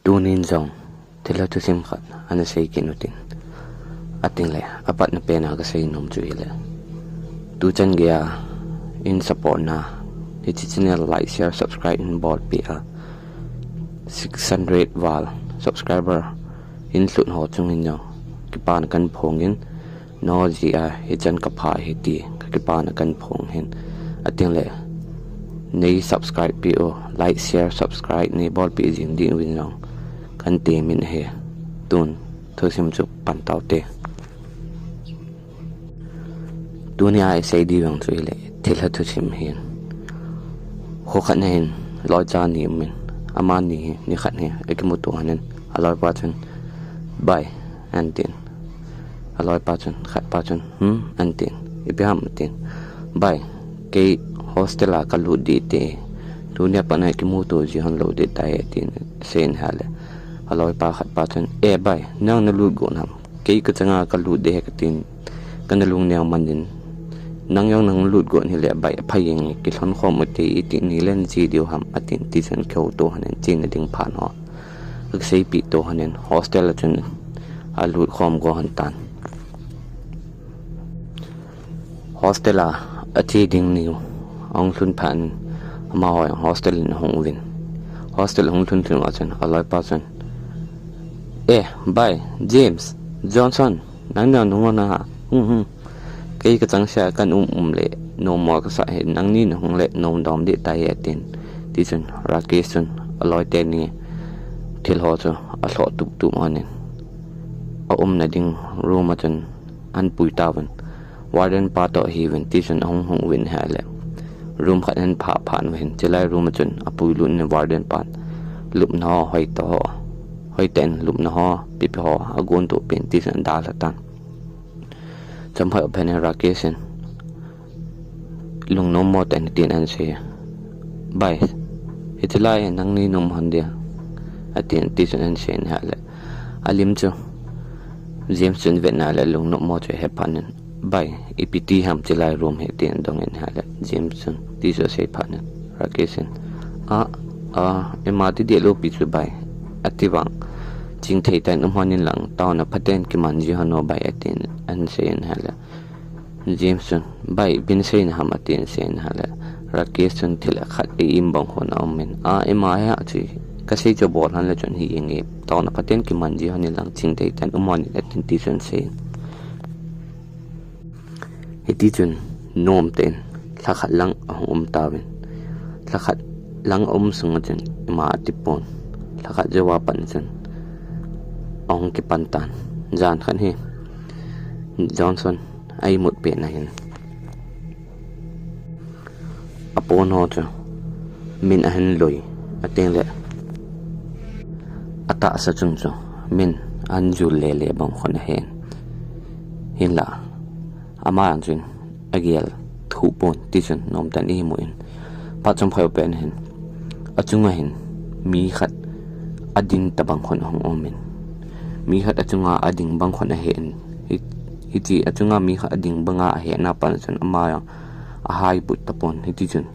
tunin zong thilha tu sim khat ana sei kinutin ating le apat na pena ka sei nom chu ile tu chan gya in support na the channel like share subscribe in board pi a 600 wal subscriber in sut ho chung in no ki pan kan phong in no ji a he chan ka pha he ti ki pan kan phong hen ating le nei subscribe pi o like share subscribe nei board pi jing ding win no kan te min he tun thosim chu pan taw te dunia ai sei di wang chu ile thilha thu sim hin ho khat nen lo cha ni min ama ni khat ne ekmu to hanen aloi pa chun bai antin aloi pa chun khat pa chun antin ibam tin bai ke hostela ka lu di te dunia pa na ekmu to ji han lo de tai tin sen hale aloi pa khat pa chun e bai nang na lu go nam ke ka changa ka lu de ka tin kan lung ne manin nang yang nang lut go ni le bai phayeng ki thon khom te ti ni len ji dio ham atin ti chen khau to hanen chin ding phan ho uk sei pi to hanen hostel chun a lut khom go han tan hostela athi ding ni ong thun phan ma hoi hostel in hong win hostel hong thun thun wa chen alai pa chen bai James Johnson nang na no na cái chang sha kan le no mo ka sa he nang ni hong le no dom de tai atin ti chen rakesh aloi te ni thil ho chu a tho tu manen a na ding room chen an pui ta wan warden pa to hi wen ti chen hong win ha le room khat an pha phan wen chelai room chen a pui lu ne warden pan lup na hoi to hoi ten lup na ho pi ho a gon to pen ti chen da la tan cham phai pen rakesh lung no mo ten tin an se bai hitlai nang ni nom han dia atin ti chen an sen ha le alim chu James chen ven na le lung no mo che he panen bai ipiti ham chelai room he tin dong en ha le James chen ti so se panen rakesh ema ti de lo pi chu bai atiwang ching thei tan umhanin lang taw na phaten ki man ji hano bai atin an sen hala Jameson bai bin sen ham atin sen hala rakesh thila khat im bang hon amen ema ya chi ka sei jo bol han la chon hi inge taw na phaten ki man ji hanin lang ching thei tan umhanin atin ti sen sen heti chun nom ten thakhat lang tawin thakhat lang sung chen ma tipon thakhat jawa pan chen ong ki pantan jan khan he Johnson ai mut pe na hin apon ho cha min a hen loi ateng le ata sa chung chu min an ju le le bang khon hen hin la ama ang chin agial thu pon ti chen nom tan i muin pa chom phai pen hen achunga hin mi khat adin tabang khon hong omin mi khat achunga ading bang khon a hen hiti achunga mi khat ading banga a he na pan chan ama a hai put tapon hiti chun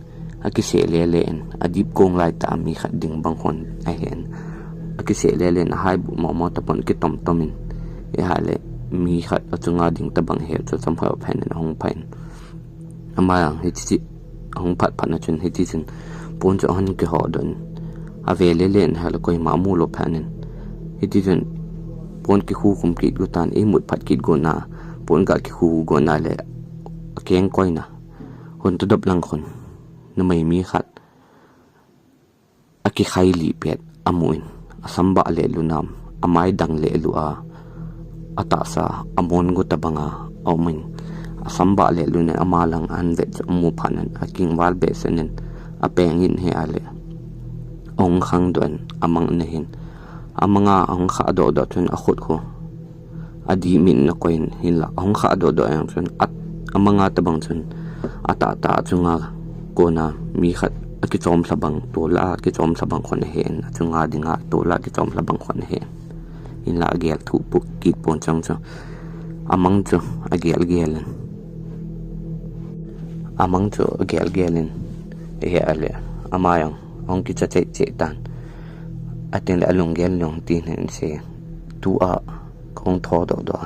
aki se le le en adip kong lai ta mi khat ding bang khon a hen aki se le le na hai bu mo tapon ki tom tomin e ha le mi khat achunga ding tabang he chu cham pha phan en hong phain ama hiti hong phat phan na chun hiti chun pon cho han ki ho don a ve le len ha le koi ma mu lo phanen hiti chun pon ki khu complete go tan e mut phat kit go na pon ga ki khu go na le keng koi na hon tu dop lang khon na mai mi khat aki khai li pet amuin asamba le lunam amai dang le lu ata sa amon go tabanga omin asamba le luna amalang an ve mu phanan aking wal be senen apeng in he ale ong khang don amang na hin amanga ong kha do thun a khut ko adi min na koin hila ong kha do ang chun at amanga tabang chun ata ta chunga ko na mi khat ki chom sabang to la ki chom sabang khon hen chunga dinga to la ki chom sabang khon hen in la gel thu pu ki pon chang cha amang chu agel gelen amang chu agel gelen e ale amayang ong ki cha che tan atin la alung gel long tin hen se tu a kong tho do do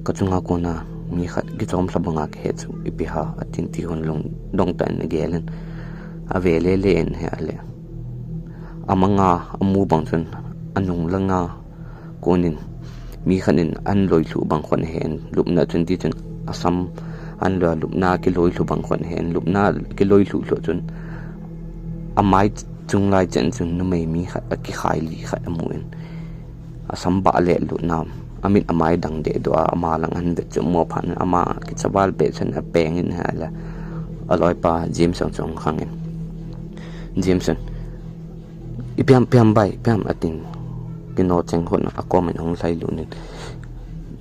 ka chunga ko na mi khat gi chom sabanga ke chu ipiha atin ti hon long dong tan gelen avele le en he ale amanga amu bang chun anung langa konin mi khanin an loi lu bang khon hen lupna chun ti chun asam an lo lupna ki loi lu bang khon hen lupna ki loi lu lo chun amai chung lai chen chun nu mai mi khat ki khai li khat amuin asam ba le lu nam amit amai dang de do ama lang an de chu mo phan ama ki chawal be chen a peng in hala aloi pa jim song song khangin jimson ipiam piam bai piam atin kino cheng hon a comment hong sai lu nin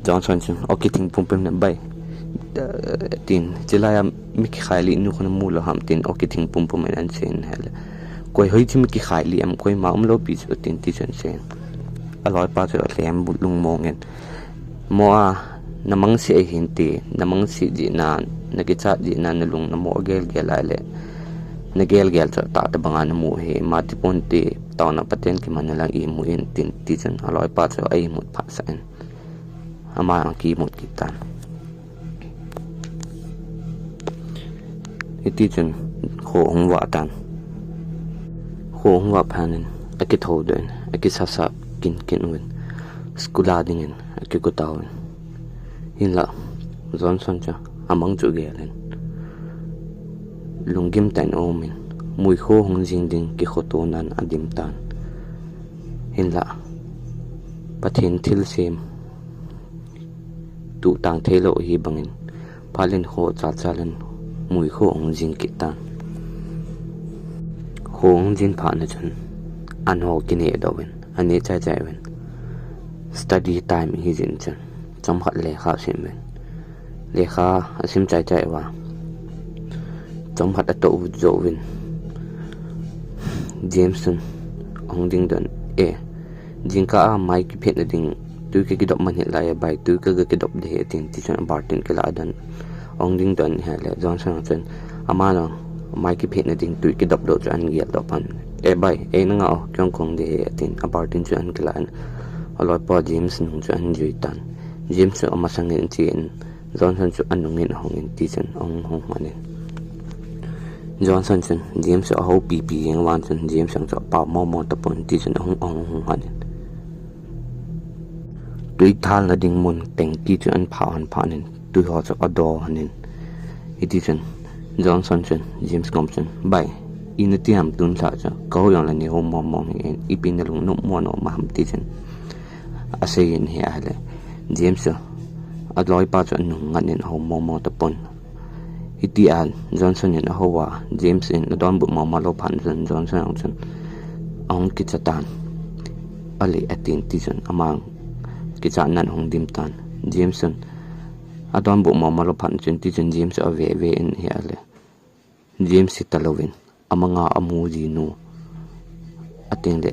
johnson chun okiting pum pum na bai tin chilaya mi ki khaili nu khon mu lo ham tin okiting pum pum an chen hal koi hoi chi mi ki khaili am koi ma lo pi chu tin ti chen chen aloi pa chu lem bu lung mongen moa namang si ai hinti namang si ji na nakicha ji na nalung na mo gel gelale nagel gel cha ta ta banga na mu he ma ti pon ti taw na paten ki manala i mu in tin ti chen aloi pa chu ai mut pha sa en ama ang ki mut ki tan iti chen kho hong wa tan kho hong wa phanin aki tho den aki sa sa kin win skula dingin aki ko tawin hinla johnson cha amang chu gelen lungim tan omin mui kho hong jing ding ki khoto nan adim tan hinla pathin thil sem tu tang thelo hi bangin palin kho cha chalan mui kho hong jing ki tan hong jin pha na chan an ho kine dowin ani chai chai wen study time hi jin chan cham khat le kha sim wen le kha asim chai chai wa chom khat ato zo win jameson ong ding don jingka mai ki phet na ding tu ki dop man hi lai bai tu ka ki dop de tin ti chan bartin ke la dan ong ding don ha le johnson chen ama no mai ki phet na ding tu ki dop do chan gi dop pan bai na nga kyong kong de tin bartin chan ke la aloi pa james nung chan jui tan james ama sangin chin johnson chu anungin hongin ti chan ong hong manin johnson chen james a ho pp yang wan chen james sang cho pa mo tapon ti chen ong hanin tui thal na ding mun teng ti chu an phanin tui ho cho ado hanin iti chen johnson chen james compson bai in ti am tun sa cha ko yang la ni ho mo ni ipin na lung no mo no ma ham ti chen asayin he ale james a loi pa chu an nganin ho mo tapon iti an johnson in hawa james in don bu ma lo phan johnson ong ki chatan ali atin ti chen amang ki cha nan hong dim tan jameson adon bu ma lo phan chen ti chen james ave in he ale james talowin amanga amu ji nu atin le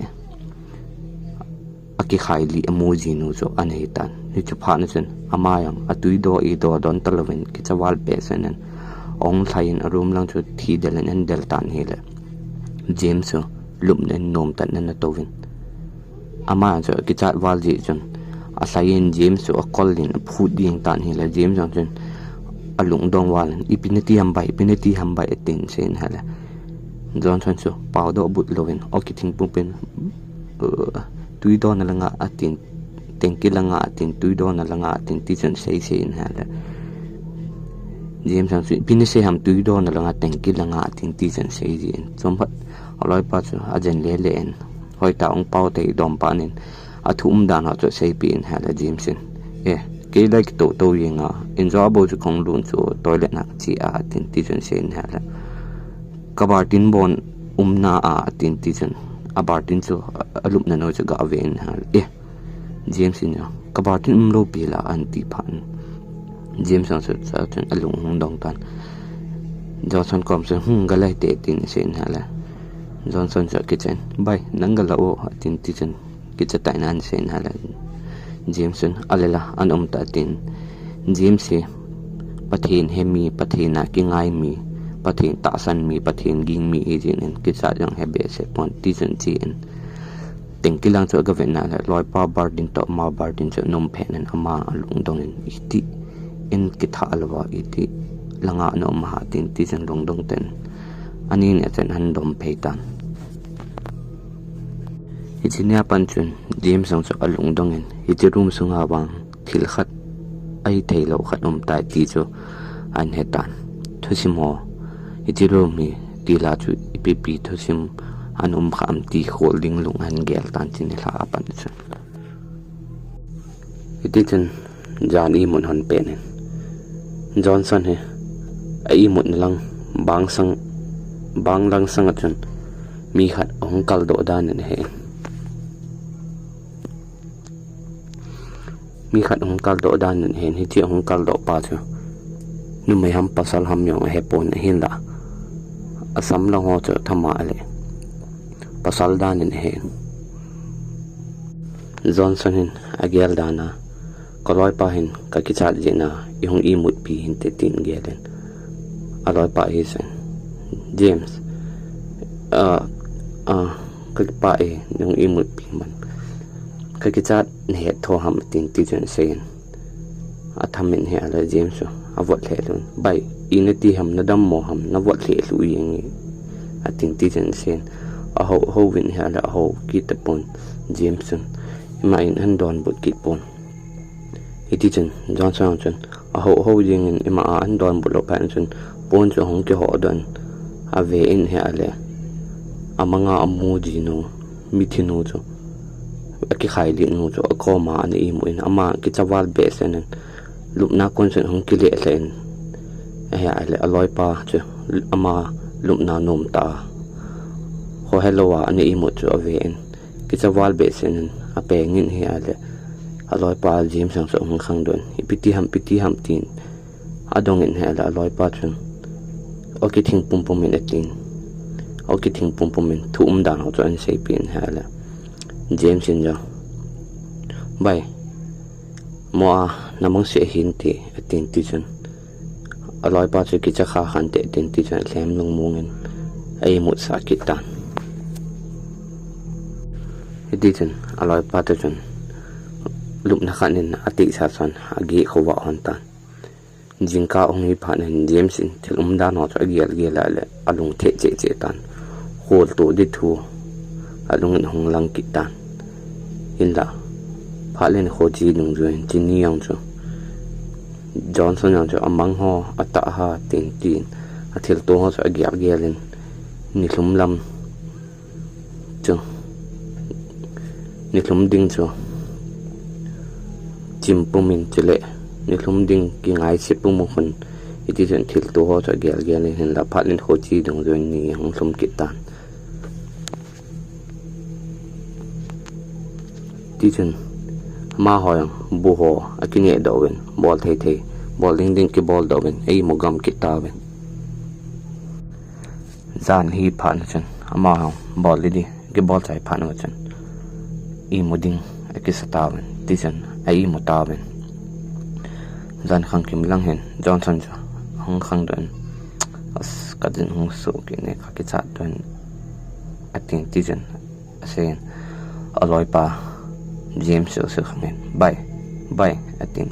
aki khaili amu ji nu so anei tan ni chu pha na chen amayang atui do i do don talowin ki chawal pe senen ong thain arum lang chu thi delen en del tan hele james lum nen nom tan na towin ama cho ki chat wal ji chun a thain james a collin phut ding tan hele james jang chun alung dong wal ipinati ham bai tin sen hala johnson chu paw do but lovin okiting pupin tui do na langa atin tengki langa atin tui do na langa atin ti chun sei sen hala james sang pinise ham tui do na langa tengki langa tin ti chen sei jin chompat aloi pa chu ajen le en hoi ta ong pau te dom pa nin athum dan ha chu sei pin hala james ke like to yinga enjoyable chu khong lun chu toilet na chi a tin ti chen sei hala kabartin bon umna a tin ti chen abartin chu alup na no chu ga ven hal james in kabartin lo pila an ti phan james sang sa chen alung hong dong tan johnson kom se galai te tin sen hala johnson sa kitchen bai nangala o tin ti chen kitchen ta nan sen hala jameson alela an ta tin james se pathin hemi pathina ki ngai mi pathin ta san mi pathin ging mi ejin en kitcha jang hebe se pon ti chen chi en teng kilang chu ga ven na la loi pa bar din to ma bar din chu nom phe nan ama lung dong in iti in kitha alwa iti langa no ma tin ti chen long dong ten ani ne chen han dom phe tan ichinia pan chun dim sang chu alung dong in iti room sunga wang thil khat ai theilo khat tai ti chu an hetan thusimo iti room mi tila chu ipi thusim anum kham ti holding lung han gel tan chin la apan chu iti chen jani mun han pen Johnson he ai mun lang bang lang sang chun mi khat ong kal do dan ne he mi khat ong kal do dan ne he chi ong kal do pa chu nu mai ham pasal ham yong he pon hin la asam la ho chu thama ale pasal dan ne he Johnson hin agel dana koloi pa hin ka ki chat jena ihong imut pi hin te tin gelen aloi pa hi sen James ka pa e nong imut pi man ka ki chat ne tho ham tin ti chen sen athamin he ala James avot le lun bai ina ti ham na dam mo ham na vot le lu yeng atin ti chen sen a ho win he ala ho ki te pon James ma in han don but ki pon iti chen Johnson chen a ho yeng in ima an don but lo pan chen pon chu hong ki ho don a ve in he ale amanga amu ji no mithinu chu ki khai li nu chu ko ma an i mu in ama ki chawal be sen lupna kon chen hong ki le len he ale aloi pa chu ama lupna nom ta ho hello wa an i mu chu ave in ki chawal be sen a pe ngin he ale aloi pa James sang so hong khang don piti ham tin adong in he ala aloi pa chun oki thing pum min atin oki thing pum min thum dan ho chuan sei pin he ala James in ja bai mo namong se hin ti atin ti chun aloi pa chu ki cha kha khan te tin ti chan thlem lung mungin ai mu sa ki tan iti chun aloi pa te chun lup na khanin ati sa san agi khowa on tan jingka ong hi phanen James in thilum dan ho cha gel la le alung the che tan hol to di thu alung hong lang ki tan inla phalen khoji nung join chini yang chu Johnson yang chu amang ho ata ha tin athil to ho cha gelin ni hlum lam chu ni hlum ding chu chim pumin chile ni hlum ding ki ngai se pum khun iti chen thil to ho cha gel hin la phalen khoji nung join ni hong hlum ki tan ti chen ma hoyang bu ho akini dawin bol thei bol ding ki bol dawin ei mogam ki tawin zan hi phan chen ama bol li di ki bol chai phan wa chen i moding aki satawin ti chen ai mo tawin zan khang kim lang hen Johnson cha hong khang don as kadin hong so ki ne kha ki chat don atin ti chen asen aloi pa James so khamen bai atin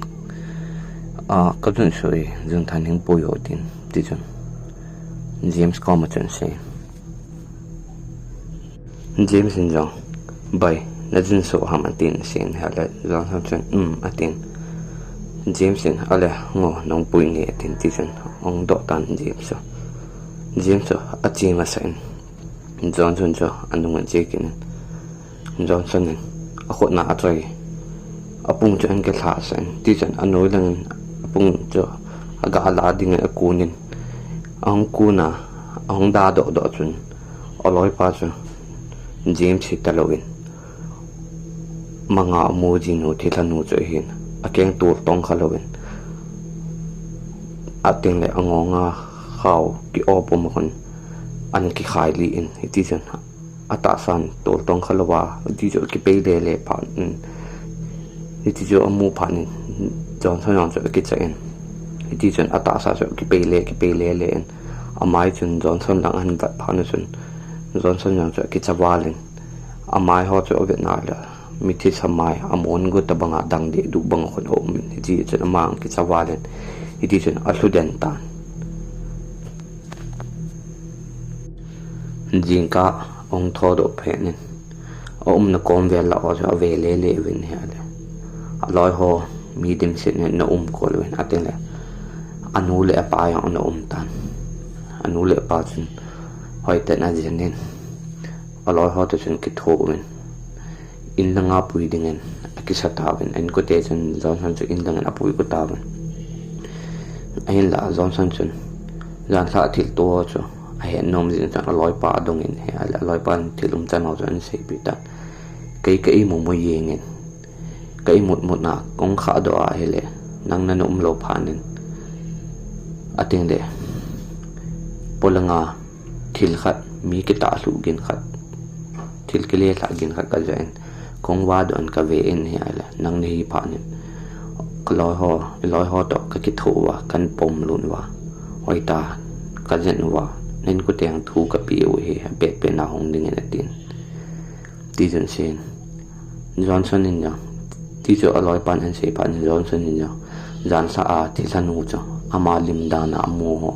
kadun soi jun thaning poyo tin ti chun James koma chun se James in jong bai na jun so ham atin sen hala jong ham chun atin James in ala ngo nong pui nge atin ti chun ong do tan James achi ma sen Johnson cho anung je kin Johnson akho na atrai apung chan ke tha san ti chan anoi lang apung cho aga ala ding akunin ang kuna ang da do chun aloi pa chu James hitalowin manga moji no thilanu cho hin akeng tur tong khalowin ating le angonga khaw ki opom kon an ki khai li in ti chan ata san tur tong khalowa ti jo ki pe le phan ti jo amu phan Johnson yang cho ki chen ti chen ata sa so ki pe le amai chun Johnson lang an bat phan chun Johnson yang cho ki chawalin amai ho cho vet na la mi thi samai amon go ta banga dang de du bang khon om ji chen mang ki chawalen iti chen ahluden tan jinka ong tho do phenin na kom vel la o cha ve le le win he ale aloi ho mi dim sit ne na ko wen atin le anu le pa ya na tan anu le pa chen hoi ta na jenin aloi ho to chen ki tho wen in la nga pui dingen ki sa tawen en ko te chen johnson chu in la nga pui ko tawen ain la johnson chen jan sa thil to chu a hen nom jin cha aloi pa dong in he ala aloi pan thilum chan ho chan sei pi ta cái mu mo yengin cái một na kong kha do a hele nang na nom lo phanin ating de polanga thil khat mi ki ta lu gin khat thil ke le la gin khat ka jain kong wa don ka ve in he ala nang ni phanin loi ho to ka ki thu wa kan pom lun wa hoi ta ka jen wa nen ko teng thu ka pi o he pe na hong ding en tin ti jen sen Johnson in ya ti cho aloi pan an se pan Johnson in ya jan sa a thi sanu cho ama lim da na mo ho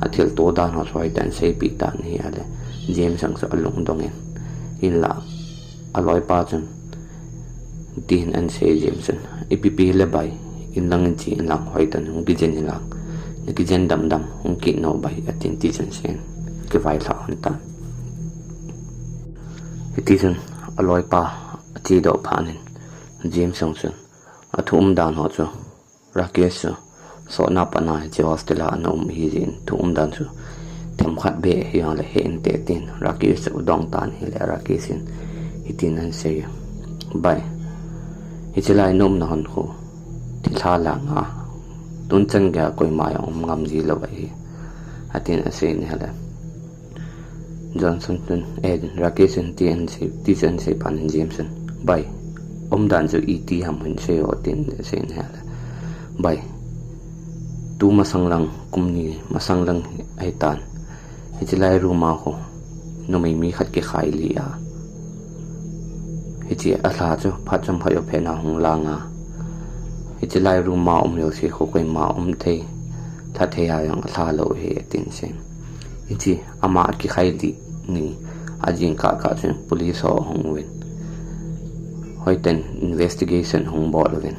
a thil to da no soi tan se pi tan hi ale James sang so alung dong in la aloi pa chen tin an se James ipp le bai in lang chi in lang hoi tan hung ki jen lang ni ki jen dam hung ki no bai atin ti chen sen ki vai la han tan ti chen aloi pa ti do phanin James Songson athum dan ho chu Rakesh so na pana je hostela anom hi jin thum dan chu them khat be hi le hen te tin Rakesh udong tan hi le Rakesin hitin an se bai hichilai nom na hon khu thilha la nga tun chen ga koi ma yong ngam ji lo bai atin ase ni hala Johnson tun ed Rakesin ti chen se pan Jameson bai dan chu iti ham hun se o tin se ne hala bai tu masanglang kumni masanglang ai tan hichilai ruma ho no mai mi khat ke khai li a hichi a hla chu phat cham phayo phena hung langa hichilai ruma yo se kho koi ma thei tha the ya yang hla lo he tin sen hichi ama ki khai li ni ajin ka chen police ho hung wen hoiten investigation hung bol wen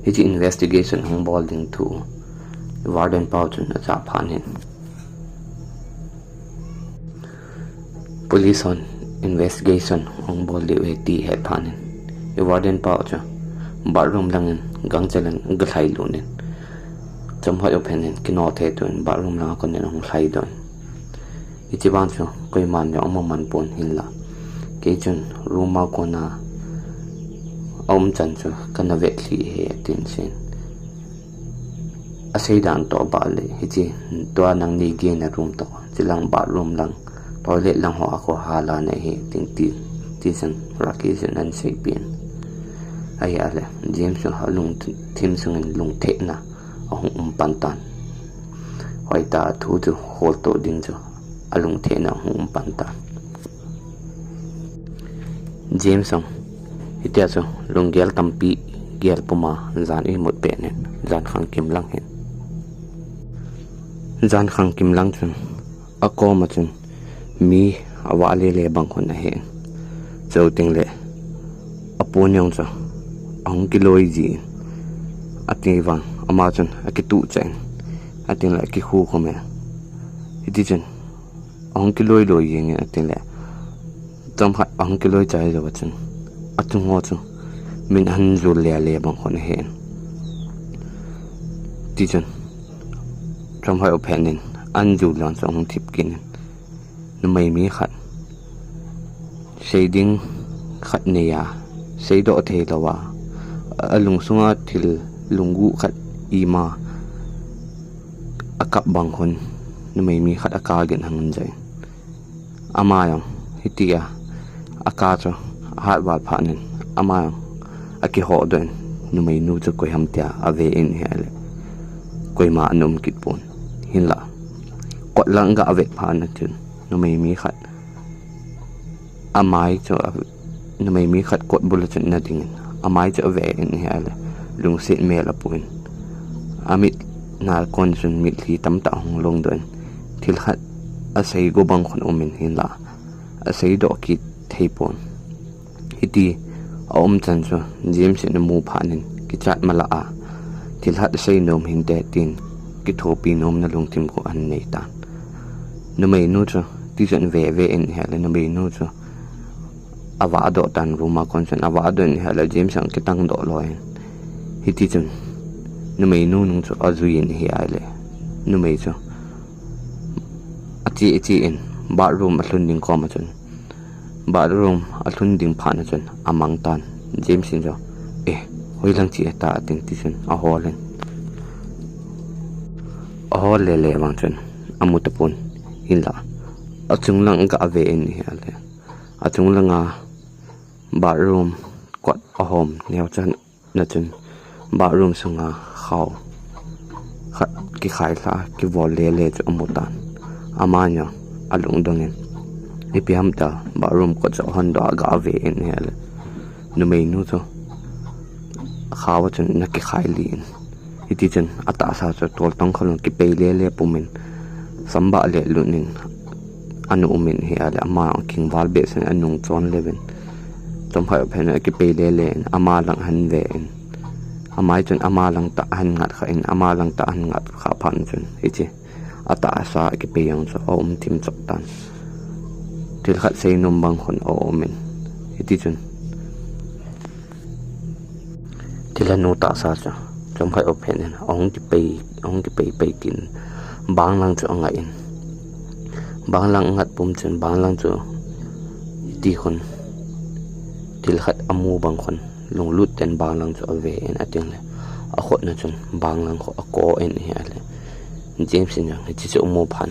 hichi investigation hung bol ding thu warden pauchen acha phanin police on investigation hung bol de we ti he phanin warden paucha bathroom langin gangchalan galai lunin chamha openin kino the tun bathroom la kon hung khai don hichi ban chu koi man yo man pon hinla ke chun ruma kona chan chu kana ve thli he tin sin asei dan to ba le hichi to nang ni ge na room to chilang bathroom lang toilet lang ho ako hala na he ting ti san Rakesh an sei pin ai ale James halung thim sung lung the na hung pantan hoi ta thu chu hol to ding chu alung the na hung pantan James itia chu lunggel tampi gel puma zan i mut pe ne zan khang kim lang hen zan khang kim lang chun ako ma chun mi awa le bang khon na hen chau ting le apon yong cha ang kiloi ji ati wang ama chun akitu chen ating la ki khu ko me iti chen ang kiloi lo yeng ating le tam khat ang kiloi chai jo chun atung ho chu min han zul le bang khon hen ti chen trong hai openin an ju lan song thip kin no mai mi khat shading khat ne ya sei do the lawa alung sunga thil lungu khat ima akap bang khon no mai mi khat aka gen hangan jai ama yang hitia aka cho hat wal phanin ama aki ho den no mai nu chu koi ham tia ave in hele koi ma anum kit pon hin la kot lang ga ave phan na chun no mai mi khat amai cho na mai mi khat kot bul chun na ding amai cho ve in he ale lung sit me la puin amit na kon chun mit li tam ta hong long don thil khat asei go bang khon omin hin la asei do ki theipon hiti om chan cho james in mu phanin ki chat mala a thil hat sei nom hin te tin ki thopi nom na lung tim ko an nei tan na mai nu cho ti chen ve in he le na mai nu cho awa do tan ruma kon chen awa do in he le james ang ki tang do loin hiti chen na mai nu nung cho azuin hi ale nu mai cho ati in bathroom athun ding ko ma chen bathroom athun ding pha na chen amang tan james in jo hoilang chi ta ting ti chen a holen le wang chen amutapun hinla achung lang ga ave in hi ale achung lang a bathroom kwat a home neo chan na chen bathroom sunga khaw khat ki khai la ki vol le chu amutan amanya alung dongin ipiam ta bathroom ko cha hon do ga ave in hi ale nu mei nu cho khawa chen na ki khai lin iti chen ata sa cho tol tong khalon ki pe le pumin samba le lunin anu umin hi ale ama king wal be sen anung chon leven tom phai phen ki pe le ama lang han ve in amai chen ama lang ta han ngat kha in ama lang ta han ngat kha phan chen ichi ata sa ki pe yang cho om tim chok tan til khat sei num bang khon omin iti chen thilha nu ta sa cha chom khai open in ong ki pe kin bang lang chu anga in bang lang ngat pum chen bang lang chu ti khon til khat amu bang khon lung lut ten bang lang chu ave in ating le a khot na chun bang lang kho a ko en he ale james in chi chu mu phan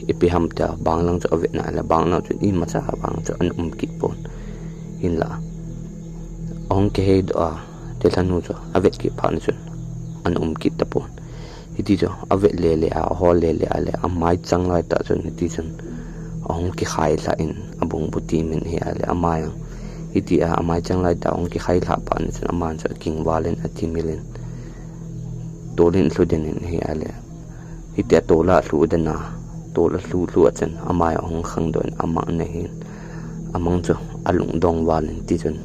ipi ham ta bang lang chu ave na le bang lang chu i ma cha bang chu an kit pon in la ong ke he do thilha nu chu ave ki phan chun an kit ta pon hiti jo ave le a hol le ale amai chang lai ta chun hiti chun ong ki khai la in abung buti min he ale amai hiti a amai chang lai ta ong ki khai la pan chun aman cha king walen ati milin tolin hluden in he ale hiti tola hlu dana tola hlu chen amai ong khang don amang ne hin amang chu alung dong walen ti chun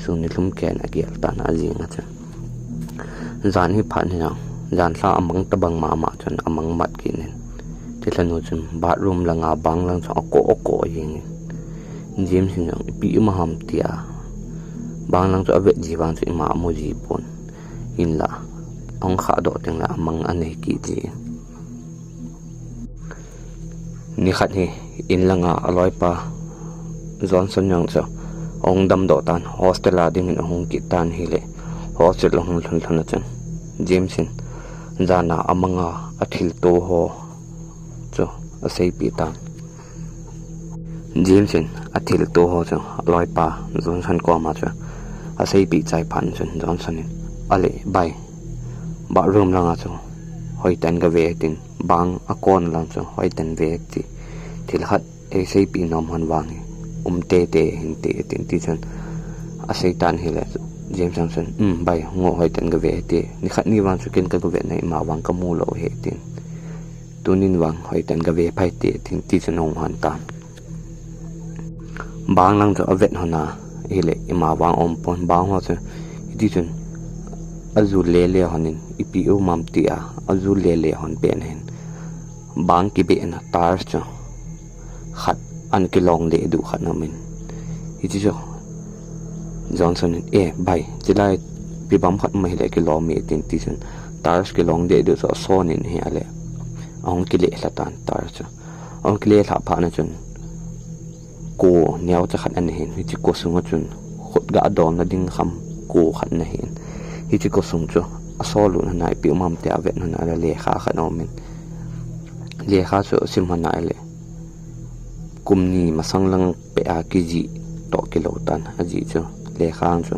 suni hlum ken agial ta na jinga cha zan hi phan hi zan sa amang tabang mama chun amang mat kinin thilha nu chun bathroom langa bang lang cha ko yin jim sin pi ma ham tia bang lang chu ave ji bang chu ma mu ji pon in la ong kha do teng la amang anei ki ji ni khat hi in langa aloi pa johnson yang cha ong dam do tan hostel a ding in hong ki tan hi le hostel hong thun chan jamesin zana amanga athil to ho cho asei pi tan jamesin athil to ho cho loi pa johnson ko ma cha asei pi chai phan chun johnson in ale bai ba room langa cho hoi tan ga ve tin bang akon lang cho hoi tan ve ti thil khat asei pi nom han wangi te hin te tin ti chan asei tan hi le james samson bai ngo hoi tan ga ve te ni khat ni wang chu ken ka ga ve nei ma wang ka mu lo he tin tunin wang hoi tan ga ve phai te tin ti chan hong han tan bang lang cho avet hona ile ima wang om pon bang ho chu ti chun azul le honin ipi u mam ti a azul le hon pen hen bang ki be na tar cho khat an ki long le du khat na min iti jo johnson bai chilai pi bam khat mai le ki lo mi tin ti sun tar ki long de du so son in he ale ong ki le la tan tar cha ong ki le la pha na chun ko nyaw cha khat an hen iti ko sunga chun khot ga dom na ding kham ko khat na hen iti ko sung cho asolu na nai pi mam te avet na na le kha kha no min le kha so sim na ale kumni masang lang pe a kiji to kilo tan aji cho le khang cho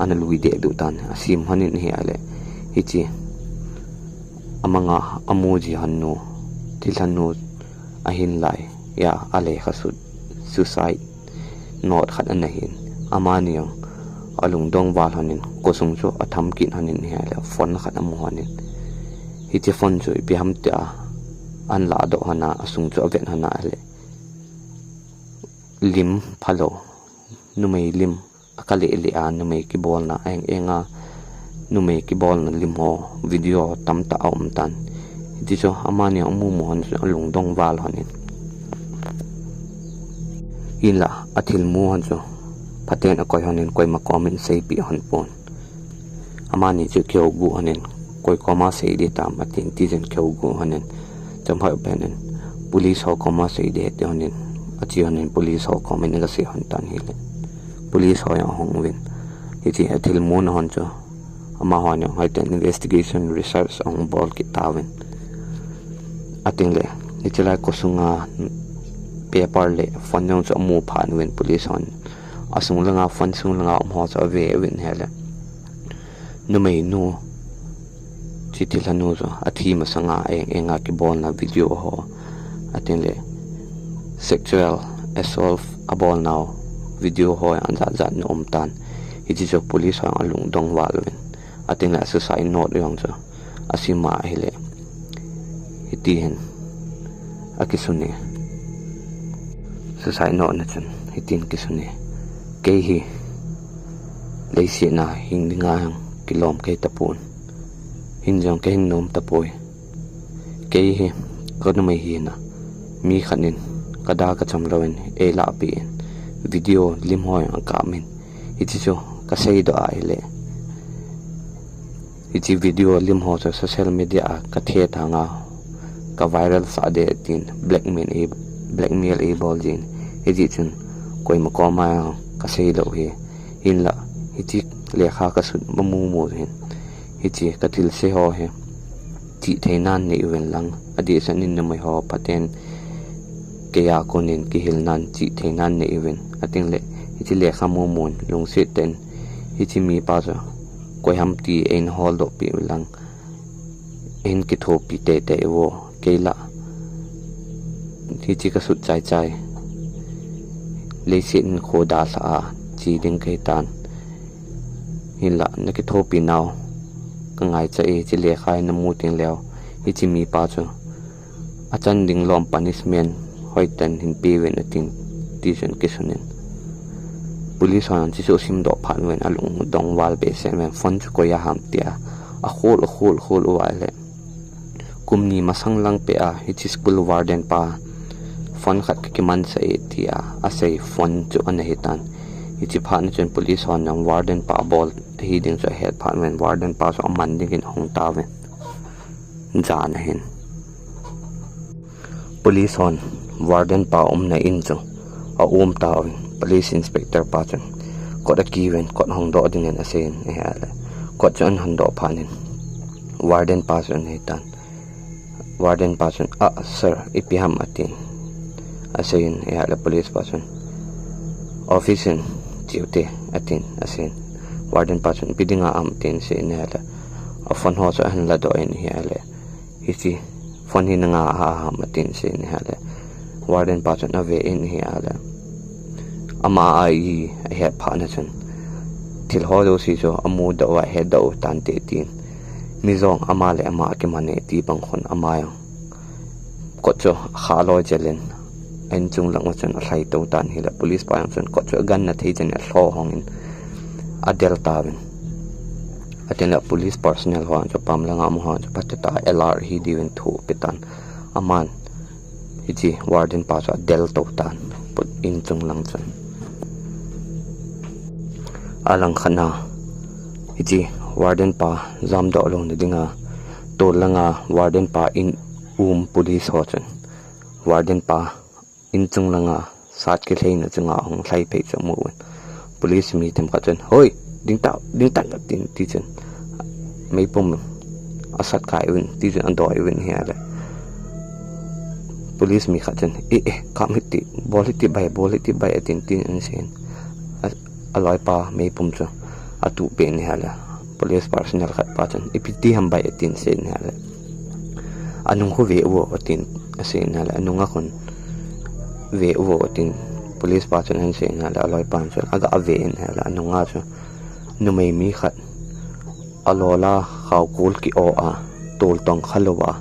ana lui de du tan asim hanin he ale hichi amanga amuji hanno tilhanno ahin lai ya ale khasud suicide not khat an hin amani yang alung dong wal hanin kosung chu atham kin hanin hele phone khat amu hanin hi che phone chu pi ham ta an la do hana asung chu aven hana le lim phalo numei lim akali li a numei ki bol na enga numei ki bol na lim ho video tam ta om tan ti cho amani amu mo han alung dong wal hanin ila athil mu han chu paten a koi hanin koi ma comment sei pi han pon amani chu kyo gu hanin koi koma sei de tam atin ti jen kyo gu hanin chamhai penen police ho koma sei de te hanin achi hanin police ho comment ga se han tan hile police ho ya hong win iti athil mu na han chu ama ho ne hai ten investigation research on bol ki tawin ating le nichila kosunga paper le phone nong chu mu phan win police hon asung langa phone sung langa mo cha ve win hele numei nu chitila nu zo athi ma sanga enga ki bol na video ho ating le sexual assault abol now video ho an za no om tan iti jo police ho alung dong wal win ating la society note yong cho asima hele iti hen akisune society note na chun hitin kisune ke hi leisi na hingdinga kilom ke tapun hinjong ke nom tapoi ke hi kodumai hi na mi khanin kada ka chamlawin e la pi video lim hoi ang kamin iti cho kasay do aile iti video lim ho sa social media ka the thanga ka viral sa de tin blackmail e bol jin iti chun koi ma ko ma kasay do hi in la iti lekha ka sut mamu mo hin iti katil se ho he ti thainan ni wen lang adi sanin na mai ho paten kaya konin kihil nan chi thainan ni wen ating le iti lekha mo mon lung sit ten iti mi pa so koi ham ti en hol do pi lang en ki tho pi te wo keila iti ka sut chai chai le sin khoda sa chi ding kai tan hila na ki tho pi naw ka ngai cha e chi le khai na mu ting leo iti mi pa so achan ding lom punishment hoi ten hin pi wen ating ti jen kisunin police han chi so sim do phan wen alung dong wal be se men phone chu ko ya ham tia a khol wa le kumni masang lang pe a hi chi school warden pa phone khat ki man sa e tia a sei phone chu an hi tan hi chi phan chen police han nam warden pa bol hi ding so head phan wen warden pa so man ding in hong ta wen ja na hin police han warden pa na in chu a ta wen police inspector pa chen ko da kiwen ko hong do ding en asen e hala ko chen han do phanin warden pa chen he tan warden pa chen sir ipiham atin asen e hala police pa chen office chiute atin asen warden pa chen pidinga tin se ne hala a phone ho cha han la do en he hala hisi phone hi nga ha matin se ne hala warden pa chen ave in he hala ama ai he phana chen thil ho do si so amu da wa he do tan te tin mi zong ama le ama ke mane ti bang khon ama ya ko cho kha lo jelen en chung lang chen hlai to tan hi la police pa chen ko cho gan na thei chen hlo hong in a delta wen aten la police personnel ho cho pam langa mo ho cho patata lr hi diwen thu pitan aman iti warden pa cha del to tan put in chung lang chen alang khana iti warden pa zam do long de dinga to langa warden pa in police ho chen warden pa in chung langa sat ke lein chunga hong thlai pe chamu police mi them ka chen hoi ding ta ka tin ti chen mei pom asat kai win ti chen andoi win he ala police mi kha chen kamiti boliti bai atin tin an sen aloi pa mei pom chu atu pe ni hala police personnel khat pa chen ipiti ham bai atin sen hala anung ho ve wo atin asen hala anunga khon ve wo atin police pa chun han se na la loi pan chun aga ave in la nunga chu numei mi khat alola khaw kul ki o a tol tong khalowa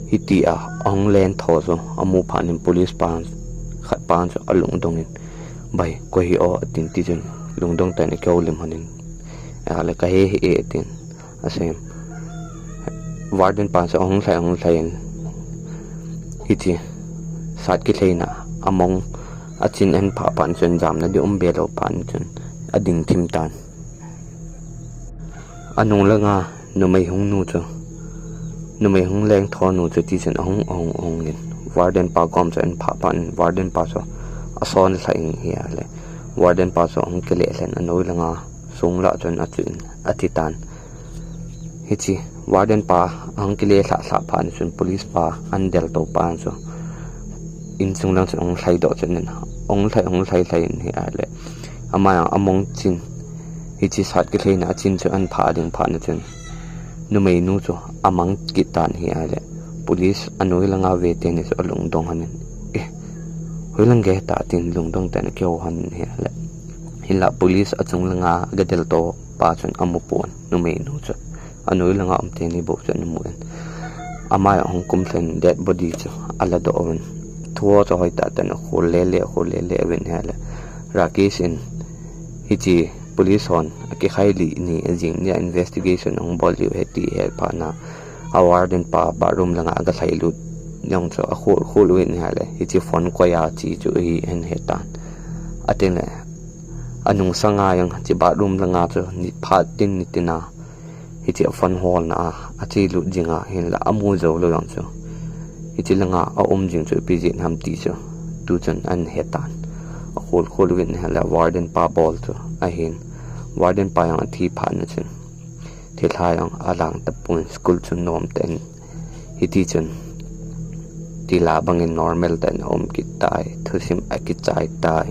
hiti a ong len tho zo amu phanin police pan khat pan chu alung dongin bai ko hi o tin ti chun lungdong ta ni ko lim hanin ala ka he e tin asem warden pan sa ong sai hiti sat ki thaina among achin en pha pan chun jam na di belo pan chun ading thim tan anung langa numei hung nu chu numei hung leng tho nu chu ti chen ong nin warden pa kom chen pha pan warden pa so ason sai hi ale warden pa so ong kele len anoi langa sung la chun achin atitan hichi warden pa ang kile hla phan chun police pa andel to pan so in chung lang ong thlai do chen ong thlai in hi ale amaya among chin hichi sat ki thaina chin chu an pha ding pha na chen numei nu chu amang ki tan hi ale police anoi langa ve te ni so lung dong hanin hoilang ge ta tin lung dong tan kyo han hi ale hila police achung langa gadel to pa chun amupon numei nu chu anoi langa amte ni bo chen muan amaya hong kum thlen dead body chu ala do on thuo cho hoi ta tan khol le wen hala rakesh in hichi police on kikhai li ni jing ya investigation ong bol yu heti help na awardin pa barum langa aga thlai lut nyong cho a khol wen hala hichi phone ko ya chi chu hi en hetan atene anung sanga yang chi barum langa chu ni phat tin ni tina hichi phone hall na a chi lut jinga hin la amu zo lo yang chu hichi langa a jing chu pijin ham ti chu tu chen an hetan a khol win hala warden pa bol chu a hin warden pa yang thi phan na chen thilha yang alang tapun school chu nom ten hiti chen tila bangin normal ten om ki tai thusim aki chai tai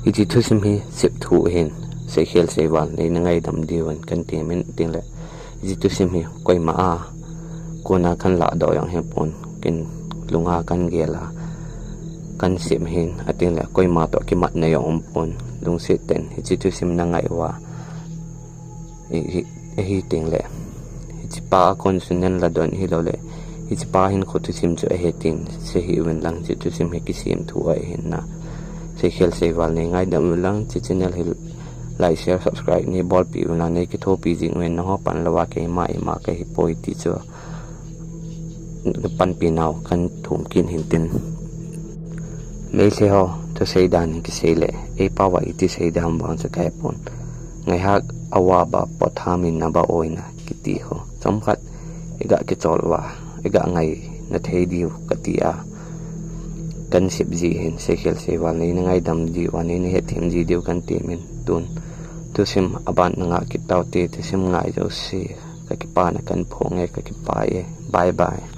hiti thusim hi sip thu hin se khel se wal nei na ngai dam diwan kan ti min ting le hiti thusim hi koi ma a kona kan la do yang he pon kin lunga kan gela kan sim hin ating la koi ma to ki mat na yong pon lung se ten hi tu sim na ngai wa hi ting le hi pa kon sunen la don hi lo le hi pa hin kho tu sim chu he tin se hi wen lang chi tu sim he ki sim thu ai hin na se khel se wal ne ngai dam lang chi channel hi like share subscribe ni bol pi na ne ki tho pi jing wen no pan lawa ke ma ke hi poi ti chu pan pi naw kan thum kin hin tin mei se ho to sei dan ki sei le e pa wa iti sei dam bang sa kai pon ngai hak awa ba pothamin na ba oina ki ti ho somkhat ega ki chol wa ega ngai na thei diu katia kan sip ji hin se khel se wa nei ngai dam ji wa nei he thim ji diu kan ti min tun tu sim aban nga ki taw te sim ngai jo se ka ki pa na kan phonge ka ki pa e bye bye